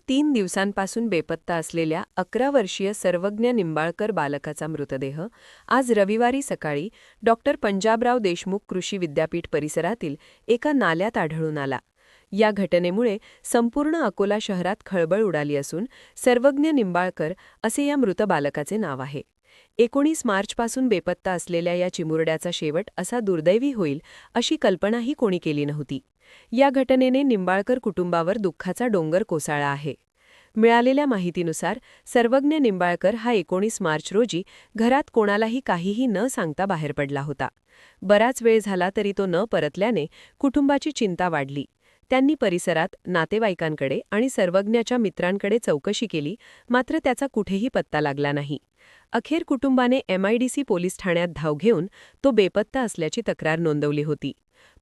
3 दिवसांपासून बेपत्ता असलेल्या 11 वर्षीय सर्वज्ञ निंबाळकर बालकाचा मृतदेह आज रविवारी सकाळी डॉक्टर पंजाबराव देशमुख कृषी विद्यापीठ परिसरातील एका नाल्यात आढळून आला. या घटनेमुळे संपूर्ण अकोला शहरात खळबळ उडाली असून सर्वज्ञ निंबाळकर असे या मृत बालकाचे नाव आहे. 19 मार्चपासून बेपत्ता असलेल्या या चिमुरड्याचा शेवट असा दुर्दैवी होईल अशी कल्पनाही कोणी केली नव्हती. या घटनेने निंबाळकर कुटुंबावर दुःखाचा डोंगर कोसळला आहे. मिळालेल्या माहितीनुसार सर्वज्ञ निंबाळकर हा 19 मार्च रोजी घरात कोणालाही काहीही न सांगता बाहेर पडला होता. बराच वेळ झाला तरी तो न परतल्याने कुटुंबाची चिंता वाढली. त्यांनी परिसरात नातेवाईकांकडे आणि सर्वज्ञाच्या मित्रांकडे चौकशी केली, मात्र त्याचा कुठेही पत्ता लागला नाही. अखेर कुटुंबाने MIDC पोलीस ठाण्यात धाव घेऊन तो बेपत्ता असल्याची तक्रार नोंदवली होती.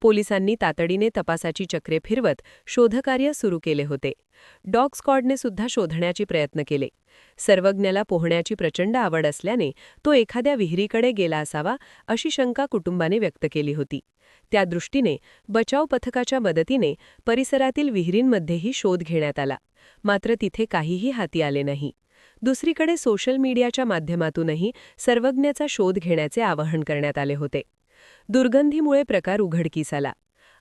पोलिसांनी तातडीने तपासाची चक्रे फिरवत शोधकार्य सुरू केले होते. डॉग स्क्वॉडने सुद्धा शोधण्याचे प्रयत्न केले. सर्वज्ञाला पोहण्याची प्रचंड आवड असल्याने तो एखाद्या विहिरीकडे गेला असावा अशी शंका कुटुंबाने व्यक्त केली होती. त्या दृष्टीने बचाव पथकाच्या मदतीने परिसरातील विहिरींमध्येही शोध घेण्यात आला, मात्र तिथे काहीही हाती आले नाही. दुसरीकडे सोशल मीडियाच्या माध्यमातूनही सर्वज्ञाचा शोध घेण्याचे आवाहन करण्यात आले होते. दुर्गंधीमुळे प्रकार उघडकीस आला.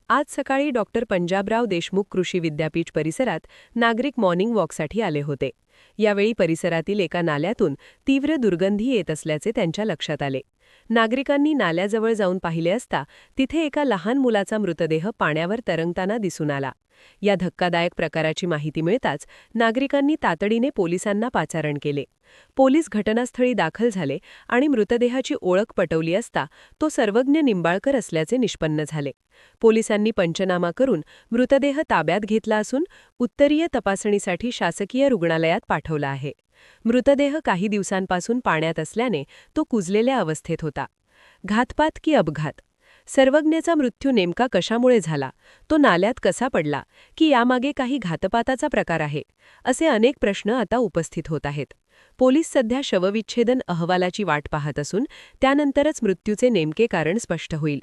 आज सकाळी डॉक्टर पंजाबराव देशमुख कृषी विद्यापीठ परिसरात नागरिक मॉर्निंग वॉकसाठी आले होते. यावेळी परिसरातील एका नाल्यातून तीव्र दुर्गंधी येत असल्याचे त्यांच्या लक्षात आले. नागरिकांनी नाल्याजवळ जाऊन पाहिले असता तिथे एका लहान मुलाचा मृतदेह पाण्यावर तरंगताना दिसून आला. या धक्कादायक प्रकाराची माहिती मिळताच नागरिकांनी तातडीने पोलिसांना पाचारण केले. पोलीस घटनास्थळी दाखल झाले आणि मृतदेहाची ओळख पटवली असता तो सर्वज्ञ निंबाळकर असल्याचे निष्पन्न झाले. पोलिसांनी पंचनामा करून मृतदेह ताब्यात घेतला असून उत्तरीय तपासणीसाठी शासकीय रुग्णालयात पाठवला आहे. मृतदेह काही दिवसांपासून पाण्यात असल्याने तो कुजलेल्या अवस्थेत होता. घातपात की अपघात? सर्वज्ञाचा मृत्यू नेमका कशामुळे झाला? तो नाल्यात कसा पडला? की यामागे काही घातपाताचा प्रकार आहे? असे अनेक प्रश्न आता उपस्थित होत आहेत. पोलीस सध्या शवविच्छेदन अहवालाची वाट पाहत असून त्यानंतरच मृत्यूचे नेमके कारण स्पष्ट होईल.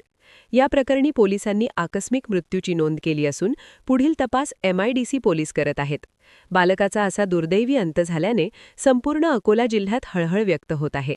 या प्रकरणी पोलिसांनी आकस्मिक मृत्यूची नोंद केली असून पुढील तपास MIDC पोलीस करत आहेत. बालकाचा असा दुर्दैवी अंत झाल्याने संपूर्ण अकोला जिल्ह्यात हळहळ व्यक्त होत आहे.